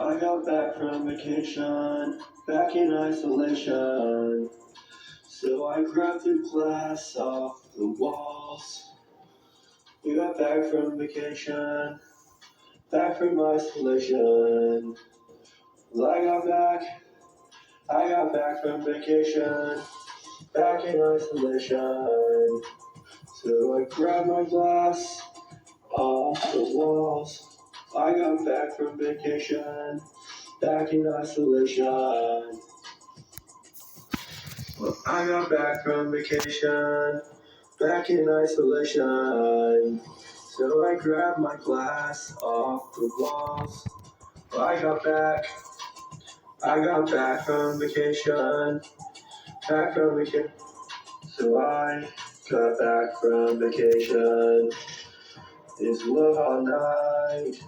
I got back from vacation, back in isolation. So I grabbed the glass off the walls. We got back from vacation, back from isolation. Well, I got back from vacation, back in isolation. So I grabbed my glass off the walls. I got back from vacation, back in isolation. Well, I got back from vacation, back in isolation. So I grabbed my glass off the walls. Well, I got back from vacation, back from vacation. So I got back from vacation. It's love all night.